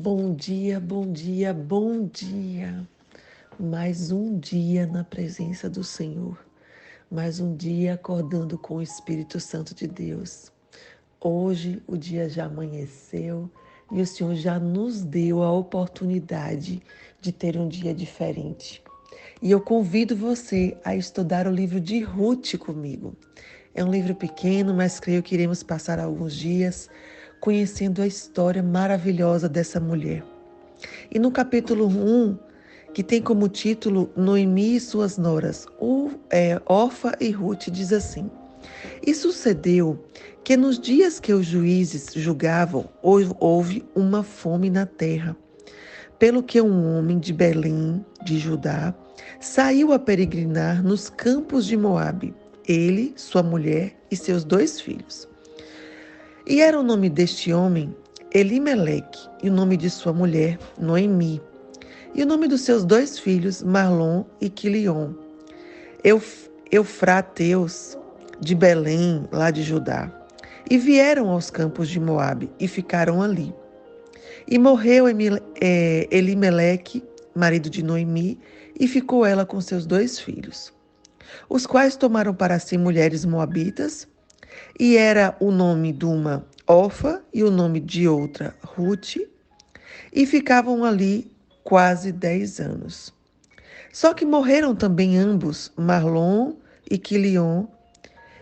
Bom dia, bom dia, bom dia. Mais um dia na presença do Senhor. Mais um dia acordando com o Espírito Santo de Deus. Hoje o dia já amanheceu e o Senhor já nos deu a oportunidade de ter um dia diferente. E eu convido você a estudar o livro de Ruth comigo. É um livro pequeno, mas creio que iremos passar alguns dias conhecendo a história maravilhosa dessa mulher. E no capítulo 1, que tem como título Noemi e suas noras, Orfa e Ruth, diz assim: E sucedeu que nos dias que os juízes julgavam, houve uma fome na terra, pelo que um homem de Belém, de Judá, saiu a peregrinar nos campos de Moabe, ele, sua mulher e seus 2 filhos. E era o nome deste homem Elimeleque, e o nome de sua mulher Noemi, e o nome dos seus 2 filhos Marlon e Quilion, eufrateus de Belém, lá de Judá. E vieram aos campos de Moabe e ficaram ali. E morreu Elimeleque, marido de Noemi, e ficou ela com seus 2 filhos, os quais tomaram para si mulheres moabitas, e era o nome de uma Orfa e o nome de outra Ruth, e ficavam ali quase 10 anos. Só que morreram também ambos, Marlon e Quilion,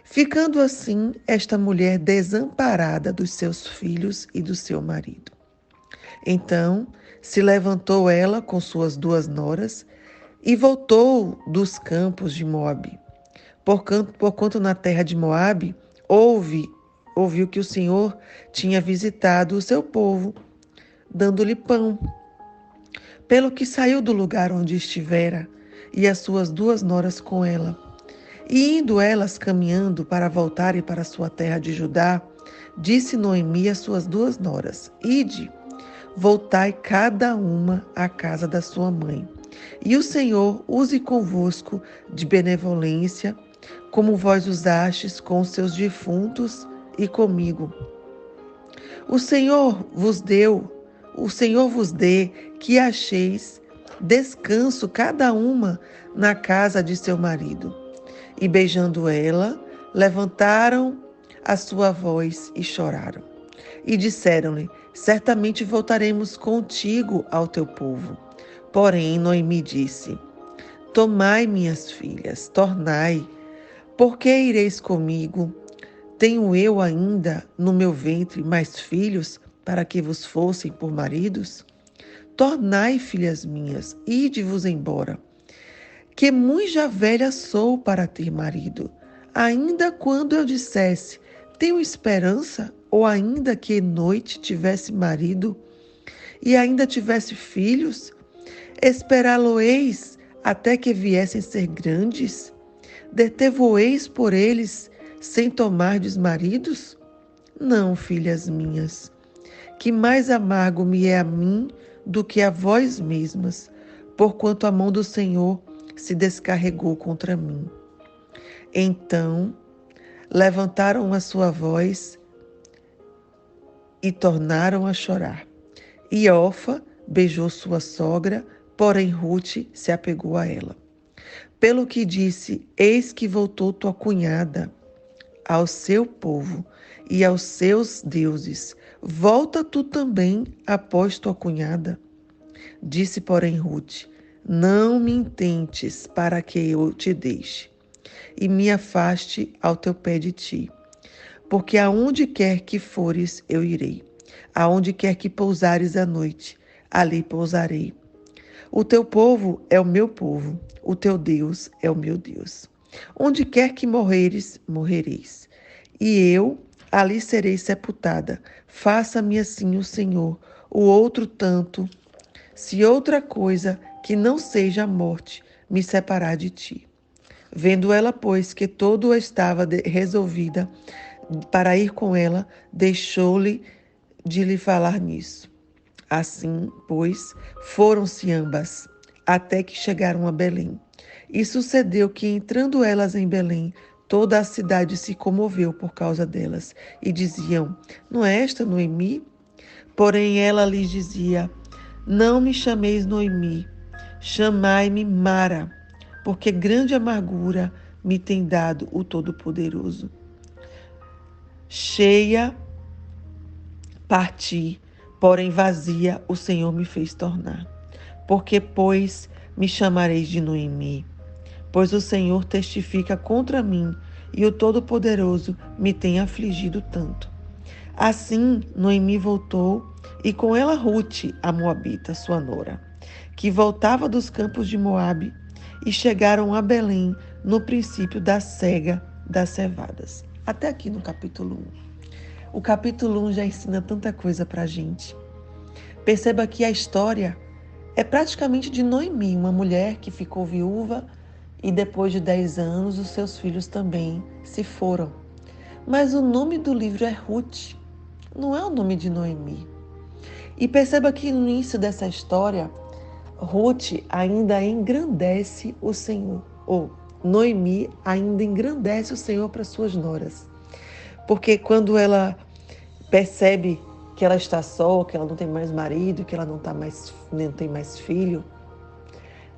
ficando assim esta mulher desamparada dos seus filhos e do seu marido. Então se levantou ela com suas 2 noras e voltou dos campos de Moabe. Porquanto na terra de Moabe ouviu que o Senhor tinha visitado o seu povo, dando-lhe pão. Pelo que saiu do lugar onde estivera, e as suas 2 noras com ela. E indo elas caminhando para voltarem para sua terra de Judá, disse Noemi às suas 2 noras: Ide, voltai cada uma à casa da sua mãe. E o Senhor use convosco de benevolência, como vós usastes com os seus defuntos e comigo. O Senhor vos dê que acheis descanso cada uma na casa de seu marido. E beijando ela, levantaram a sua voz e choraram. E disseram-lhe: Certamente voltaremos contigo ao teu povo. Porém, Noemi disse: Tomai, minhas filhas, tornai. Por que ireis comigo? Tenho eu ainda no meu ventre mais filhos para que vos fossem por maridos? Tornai, filhas minhas, ide-vos embora, que muito já velha sou para ter marido. Ainda quando eu dissesse, tenho esperança, ou ainda que noite tivesse marido, e ainda tivesse filhos, esperá-lo-eis até que viessem ser grandes? Deter-vos-eis por eles, sem tomardes maridos? Não, filhas minhas, que mais amargo me é a mim do que a vós mesmas, porquanto a mão do Senhor se descarregou contra mim. Então levantaram a sua voz e tornaram a chorar. E Orfa beijou sua sogra, porém Ruth se apegou a ela. Pelo que disse: Eis que voltou tua cunhada ao seu povo e aos seus deuses. Volta tu também após tua cunhada. Disse, porém, Ruth: Não me intentes para que eu te deixe e me afaste ao teu pé de ti. Porque aonde quer que fores, eu irei. Aonde quer que pousares à noite, ali pousarei. O teu povo é o meu povo, o teu Deus é o meu Deus. Onde quer que morreres, morrereis. E eu ali serei sepultada. Faça-me assim o Senhor, o outro tanto, se outra coisa que não seja a morte me separar de ti. Vendo ela, pois, que todo estava resolvida para ir com ela, deixou-lhe de lhe falar nisso. Assim, pois, foram-se ambas, até que chegaram a Belém. E sucedeu que, entrando elas em Belém, toda a cidade se comoveu por causa delas, e diziam: Não é esta Noemi? Porém ela lhes dizia: não me chameis Noemi, chamai-me Mara, porque grande amargura me tem dado o Todo-Poderoso. Cheia parti, porém vazia o Senhor me fez tornar. Porque, pois, me chamareis de Noemi? Pois o Senhor testifica contra mim, e o Todo-Poderoso me tem afligido tanto. Assim, Noemi voltou, e com ela Rute, a moabita, sua nora, que voltava dos campos de Moabe, e chegaram a Belém no princípio da cega das cevadas. Até aqui no capítulo 1. O capítulo 1 já ensina tanta coisa para a gente. Perceba que a história é praticamente de Noemi, uma mulher que ficou viúva e depois de 10 anos os seus filhos também se foram. Mas o nome do livro é Ruth, não é o nome de Noemi. E perceba que no início dessa história, Ruth ainda engrandece o Senhor, ou Noemi ainda engrandece o Senhor para suas noras. Porque quando ela percebe que ela está só, que ela não tem mais marido, que ela não tem mais filho,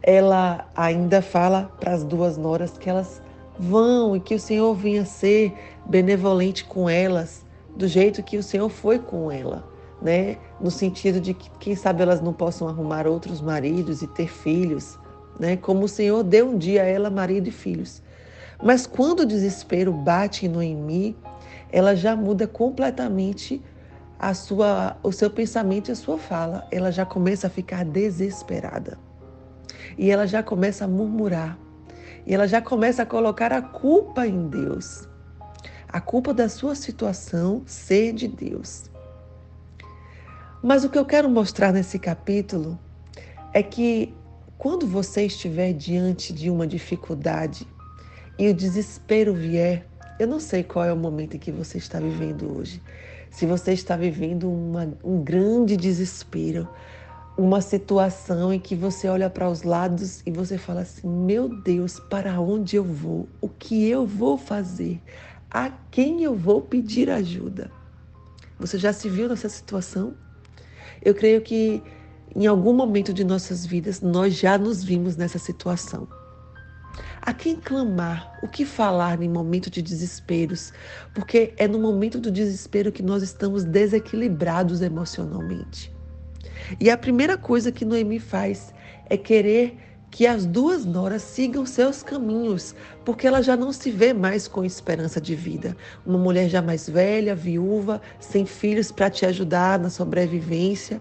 ela ainda fala para as duas noras que elas vão e que o Senhor venha ser benevolente com elas, do jeito que o Senhor foi com ela, né? No sentido de que, quem sabe, elas não possam arrumar outros maridos e ter filhos, né? Como o Senhor deu um dia a ela marido e filhos. Mas quando o desespero bate em Noemi, ela já muda completamente o seu pensamento e a sua fala. Ela já começa a ficar desesperada. E ela já começa a murmurar. E ela já começa a colocar a culpa em Deus. A culpa da sua situação ser de Deus. Mas o que eu quero mostrar nesse capítulo é que quando você estiver diante de uma dificuldade e o desespero vier, eu não sei qual é o momento em que você está vivendo hoje. Se você está vivendo um grande desespero, uma situação em que você olha para os lados e você fala assim: meu Deus, para onde eu vou? O que eu vou fazer? A quem eu vou pedir ajuda? Você já se viu nessa situação? Eu creio que em algum momento de nossas vidas nós já nos vimos nessa situação. A quem clamar? O que falar em momento de desesperos? Porque é no momento do desespero que nós estamos desequilibrados emocionalmente. E a primeira coisa que Noemi faz é querer que as duas noras sigam seus caminhos, porque ela já não se vê mais com esperança de vida. Uma mulher já mais velha, viúva, sem filhos para te ajudar na sobrevivência.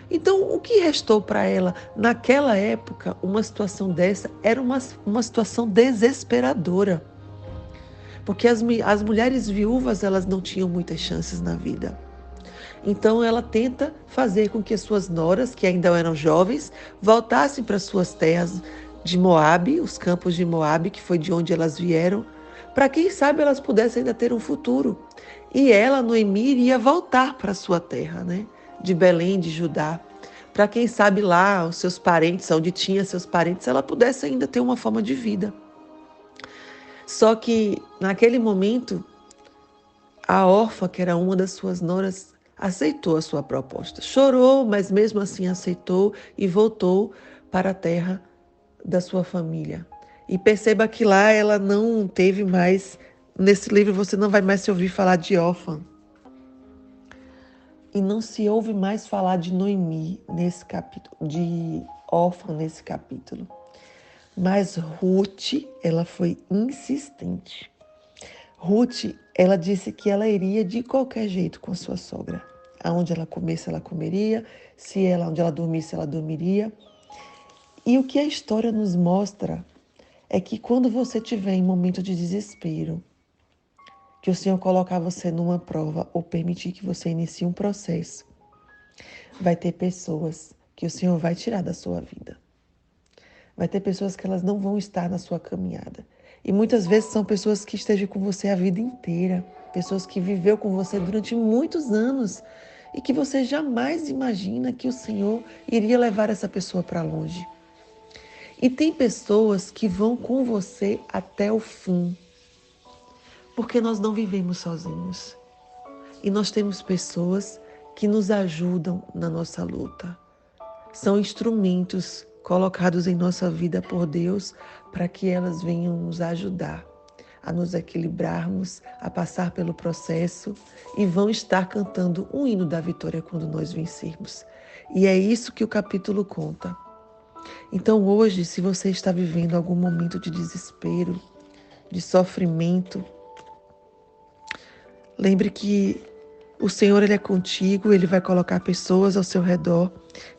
Então, o que restou para ela? Naquela época, uma situação dessa era uma situação desesperadora. Porque as mulheres viúvas, elas não tinham muitas chances na vida. Então ela tenta fazer com que as suas noras, que ainda eram jovens, voltassem para suas terras de Moabe, os campos de Moabe, que foi de onde elas vieram, para quem sabe elas pudessem ainda ter um futuro. E ela, Noemi, iria voltar para sua terra, né? De Belém, de Judá, para quem sabe lá, os seus parentes, onde tinha seus parentes, ela pudesse ainda ter uma forma de vida. Só que naquele momento, a órfã, que era uma das suas noras, aceitou a sua proposta. Chorou, mas mesmo assim aceitou e voltou para a terra da sua família. E perceba que lá ela não teve mais, nesse livro você não vai mais se ouvir falar de órfã. E não se ouve mais falar de Noemi nesse capítulo, de órfã nesse capítulo. Mas Ruth, ela foi insistente. Ruth, ela disse que ela iria de qualquer jeito com a sua sogra. Aonde ela comesse, ela comeria. Onde ela dormisse, ela dormiria. E o que a história nos mostra é que quando você estiver em momento de desespero, que o Senhor colocar você numa prova ou permitir que você inicie um processo, vai ter pessoas que o Senhor vai tirar da sua vida. Vai ter pessoas que elas não vão estar na sua caminhada. E muitas vezes são pessoas que estejam com você a vida inteira. Pessoas que viveu com você durante muitos anos e que você jamais imagina que o Senhor iria levar essa pessoa para longe. E tem pessoas que vão com você até o fim. Porque nós não vivemos sozinhos. E nós temos pessoas que nos ajudam na nossa luta. São instrumentos colocados em nossa vida por Deus para que elas venham nos ajudar a nos equilibrarmos, a passar pelo processo e vão estar cantando um hino da vitória quando nós vencermos. E é isso que o capítulo conta. Então hoje, se você está vivendo algum momento de desespero, de sofrimento, lembre que o Senhor, Ele é contigo, Ele vai colocar pessoas ao seu redor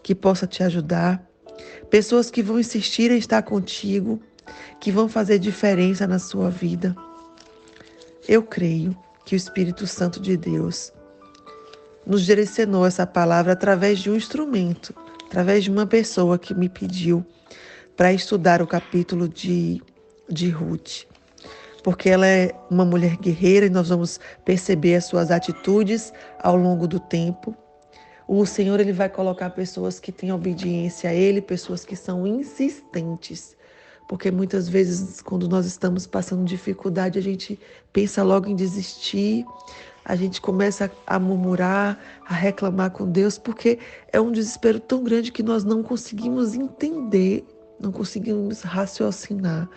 que possam te ajudar, pessoas que vão insistir em estar contigo, que vão fazer diferença na sua vida. Eu creio que o Espírito Santo de Deus nos direcionou essa palavra através de um instrumento, através de uma pessoa que me pediu para estudar o capítulo de Ruth. Porque ela é uma mulher guerreira e nós vamos perceber as suas atitudes ao longo do tempo. O Senhor, Ele vai colocar pessoas que têm obediência a Ele, pessoas que são insistentes. Porque muitas vezes, quando nós estamos passando dificuldade, a gente pensa logo em desistir, a gente começa a murmurar, a reclamar com Deus, porque é um desespero tão grande que nós não conseguimos entender, não conseguimos raciocinar.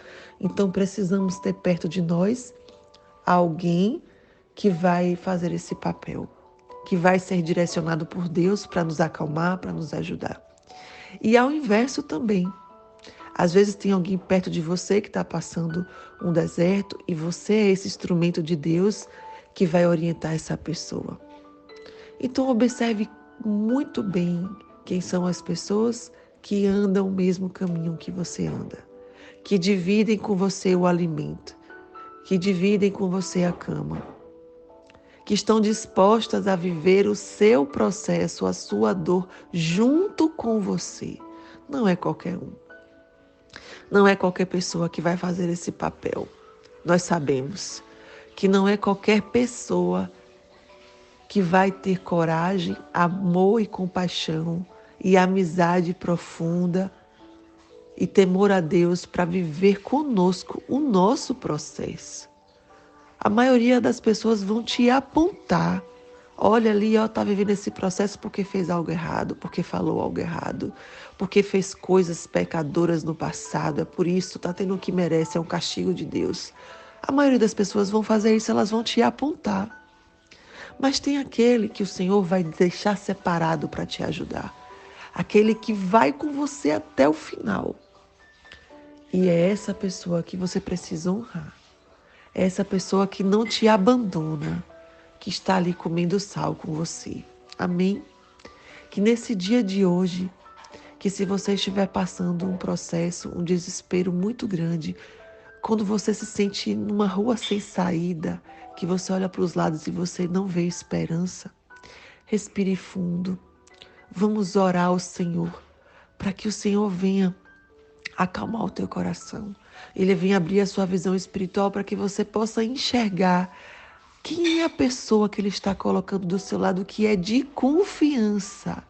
Então precisamos ter perto de nós alguém que vai fazer esse papel, que vai ser direcionado por Deus para nos acalmar, para nos ajudar. E ao inverso também. Às vezes tem alguém perto de você que está passando um deserto e você é esse instrumento de Deus que vai orientar essa pessoa. Então observe muito bem quem são as pessoas que andam o mesmo caminho que você anda, que dividem com você o alimento, que dividem com você a cama, que estão dispostas a viver o seu processo, a sua dor junto com você. Não é qualquer um. Não é qualquer pessoa que vai fazer esse papel. Nós sabemos que não é qualquer pessoa que vai ter coragem, amor e compaixão e amizade profunda e temor a Deus para viver conosco o nosso processo. A maioria das pessoas vão te apontar. Olha ali, está vivendo esse processo porque fez algo errado, porque falou algo errado, porque fez coisas pecadoras no passado. É por isso, está tendo o que merece, é um castigo de Deus. A maioria das pessoas vão fazer isso, elas vão te apontar. Mas tem aquele que o Senhor vai deixar separado para te ajudar. Aquele que vai com você até o final. E é essa pessoa que você precisa honrar. É essa pessoa que não te abandona, que está ali comendo sal com você. Amém? Que nesse dia de hoje, que se você estiver passando um processo, um desespero muito grande, quando você se sente numa rua sem saída, que você olha para os lados e você não vê esperança, respire fundo. Vamos orar ao Senhor, para que o Senhor venha acalmar o teu coração. Ele venha abrir a sua visão espiritual para que você possa enxergar quem é a pessoa que Ele está colocando do seu lado que é de confiança.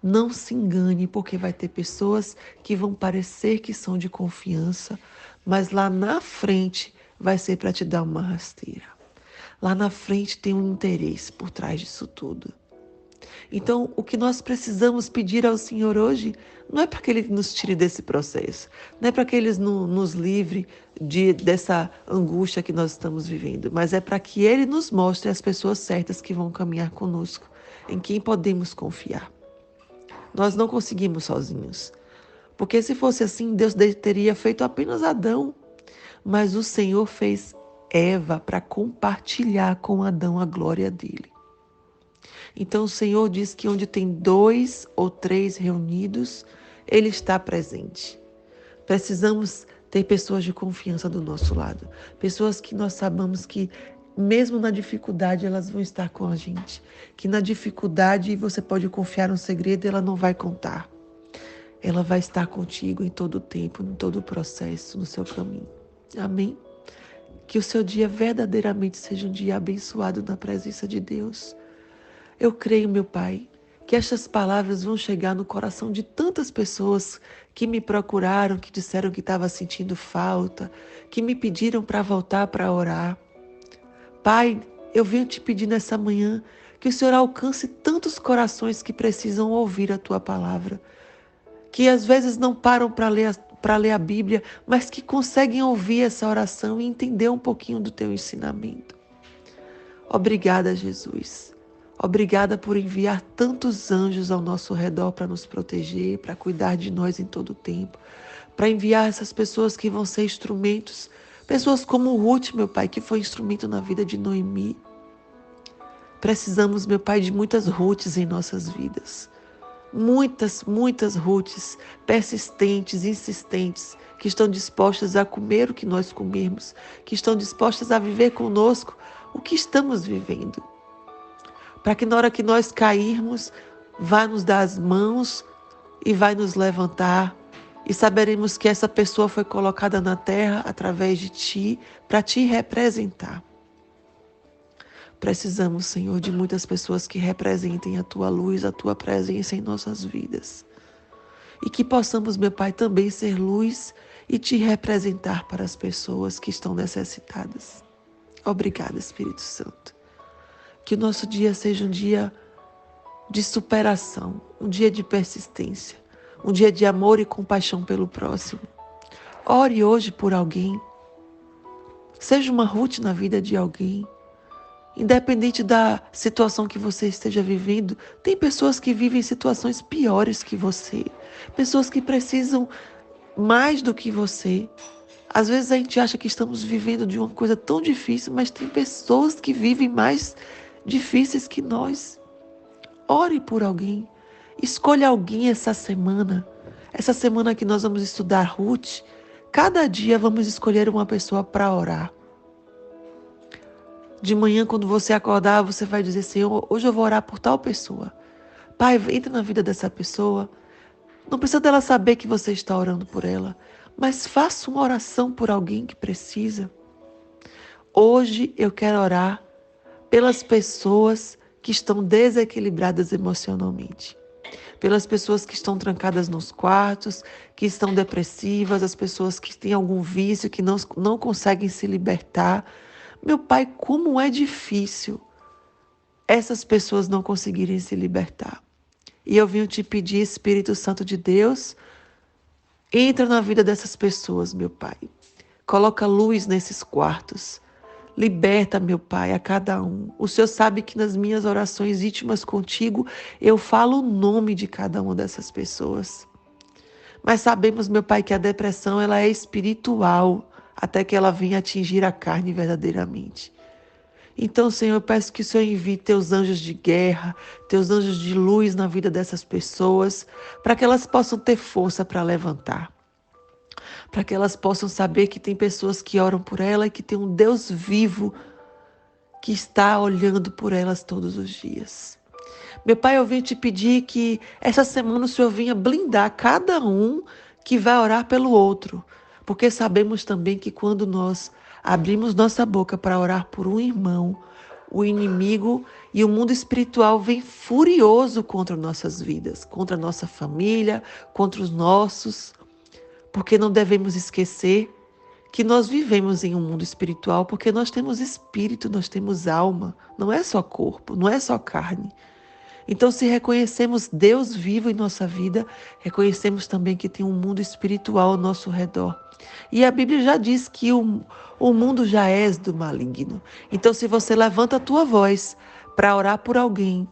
Não se engane, porque vai ter pessoas que vão parecer que são de confiança, mas lá na frente vai ser para te dar uma rasteira. Lá na frente tem um interesse por trás disso tudo. Então, o que nós precisamos pedir ao Senhor hoje não é para que Ele nos tire desse processo, não é para que Ele nos livre dessa angústia que nós estamos vivendo, mas é para que Ele nos mostre as pessoas certas que vão caminhar conosco, em quem podemos confiar. Nós não conseguimos sozinhos, porque se fosse assim, Deus teria feito apenas Adão, mas o Senhor fez Eva para compartilhar com Adão a glória dele. Então o Senhor diz que onde tem 2 ou 3 reunidos, Ele está presente. Precisamos ter pessoas de confiança do nosso lado. Pessoas que nós sabemos que mesmo na dificuldade elas vão estar com a gente. Que na dificuldade você pode confiar um segredo e ela não vai contar. Ela vai estar contigo em todo o tempo, em todo o processo, no seu caminho. Amém? Que o seu dia verdadeiramente seja um dia abençoado na presença de Deus. Eu creio, meu Pai, que estas palavras vão chegar no coração de tantas pessoas que me procuraram, que disseram que estavam sentindo falta, que me pediram para voltar para orar. Pai, eu venho te pedir nessa manhã Que o Senhor alcance tantos corações que precisam ouvir a tua palavra, que às vezes não param para ler a Bíblia, mas que conseguem ouvir essa oração e entender um pouquinho do teu ensinamento. Obrigada, Jesus. Obrigada por enviar tantos anjos ao nosso redor para nos proteger, para cuidar de nós em todo o tempo, para enviar essas pessoas que vão ser instrumentos, pessoas como Ruth, meu Pai, que foi instrumento na vida de Noemi. Precisamos, meu Pai, de muitas Ruths em nossas vidas. Muitas Ruths persistentes, insistentes, que estão dispostas a comer o que nós comermos, que estão dispostas a viver conosco o que estamos vivendo. Para que na hora que nós cairmos, vá nos dar as mãos e vai nos levantar. E saberemos que essa pessoa foi colocada na terra através de Ti, para Te representar. Precisamos, Senhor, de muitas pessoas que representem a Tua luz, a Tua presença em nossas vidas. E que possamos, meu Pai, também ser luz e Te representar para as pessoas que estão necessitadas. Obrigada, Espírito Santo. Que o nosso dia seja um dia de superação, um dia de persistência, um dia de amor e compaixão pelo próximo. Ore hoje por alguém. Seja uma Ruth na vida de alguém. Independente da situação que você esteja vivendo, tem pessoas que vivem situações piores que você. Pessoas que precisam mais do que você. Às vezes a gente acha que estamos vivendo de uma coisa tão difícil, mas tem pessoas que vivem mais difíceis que nós. Ore por alguém. Escolha alguém essa semana. Essa semana que nós vamos estudar Ruth, cada dia vamos escolher uma pessoa para orar. De manhã, quando você acordar, você vai dizer, Senhor, hoje eu vou orar por tal pessoa. Pai, entra na vida dessa pessoa. Não precisa dela saber que você está orando por ela, mas faça uma oração por alguém que precisa. Hoje eu quero orar pelas pessoas que estão desequilibradas emocionalmente. Pelas pessoas que estão trancadas nos quartos, que estão depressivas, as pessoas que têm algum vício, que não conseguem se libertar. Meu Pai, como é difícil essas pessoas não conseguirem se libertar. E eu vim te pedir, Espírito Santo de Deus, entra na vida dessas pessoas, meu Pai. Coloca luz nesses quartos. Liberta, meu Pai, a cada um. O Senhor sabe que nas minhas orações íntimas contigo, eu falo o nome de cada uma dessas pessoas. Mas sabemos, meu Pai, que a depressão ela é espiritual, até que ela venha atingir a carne verdadeiramente. Então, Senhor, eu peço que o Senhor envie teus anjos de guerra, teus anjos de luz na vida dessas pessoas, para que elas possam ter força para levantar. Para que elas possam saber que tem pessoas que oram por ela e que tem um Deus vivo que está olhando por elas todos os dias. Meu Pai, eu vim te pedir que essa semana o Senhor venha blindar cada um que vai orar pelo outro. Porque sabemos também que quando nós abrimos nossa boca para orar por um irmão, o inimigo e o mundo espiritual vem furioso contra nossas vidas, contra a nossa família, contra os nossos. Porque não devemos esquecer que nós vivemos em um mundo espiritual, porque nós temos espírito, nós temos alma, não é só corpo, não é só carne. Então, se reconhecemos Deus vivo em nossa vida, reconhecemos também que tem um mundo espiritual ao nosso redor. E a Bíblia já diz que o mundo já é do maligno. Então, se você levanta a tua voz para orar por alguém,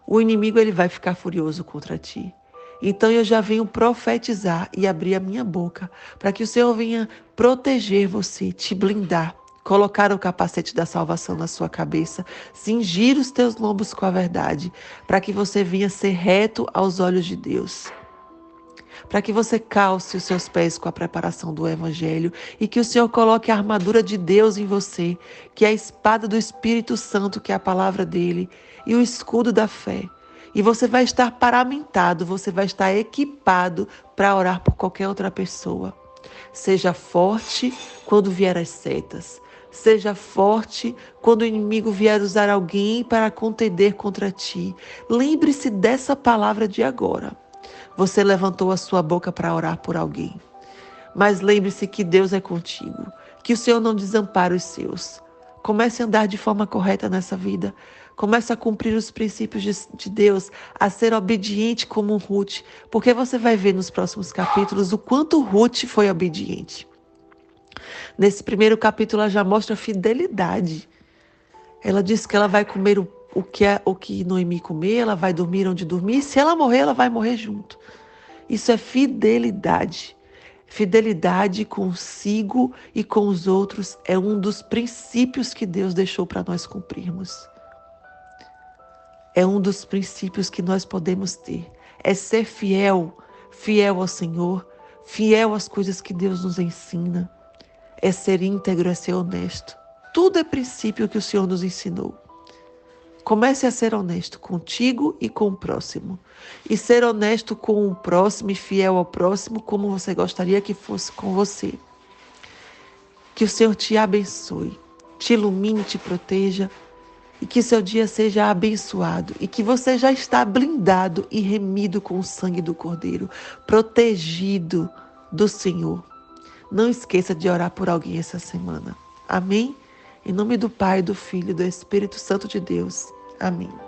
o inimigo ele vai ficar furioso contra ti. Então, eu já venho profetizar e abrir a minha boca para que o Senhor venha proteger você, te blindar, colocar o capacete da salvação na sua cabeça, cingir os teus lombos com a verdade, para que você venha ser reto aos olhos de Deus. Para que você calce os seus pés com a preparação do Evangelho e que o Senhor coloque a armadura de Deus em você, que é a espada do Espírito Santo, que é a palavra dele, e o escudo da fé. E você vai estar paramentado, você vai estar equipado para orar por qualquer outra pessoa. Seja forte quando vier as setas. Seja forte quando o inimigo vier usar alguém para contender contra ti. Lembre-se dessa palavra de agora. Você levantou a sua boca para orar por alguém. Mas lembre-se que Deus é contigo, que o Senhor não desampara os seus. Comece a andar de forma correta nessa vida. Comece a cumprir os princípios de Deus, a ser obediente como Ruth, porque você vai ver nos próximos capítulos o quanto Ruth foi obediente. Nesse primeiro capítulo, ela já mostra fidelidade. Ela diz que ela vai comer o que Noemi comer, ela vai dormir onde dormir, e se ela morrer, ela vai morrer junto. Isso é fidelidade. Fidelidade consigo e com os outros é um dos princípios que Deus deixou para nós cumprirmos. É um dos princípios que nós podemos ter. É ser fiel, fiel ao Senhor, fiel às coisas que Deus nos ensina. É ser íntegro, é ser honesto. Tudo é princípio que o Senhor nos ensinou. Comece a ser honesto contigo e com o próximo. E ser honesto com o próximo e fiel ao próximo como você gostaria que fosse com você. Que o Senhor te abençoe, te ilumine, te proteja e que seu dia seja abençoado e que você já está blindado e remido com o sangue do Cordeiro, protegido do Senhor. Não esqueça de orar por alguém essa semana. Amém? Em nome do Pai, do Filho e do Espírito Santo de Deus. Amém.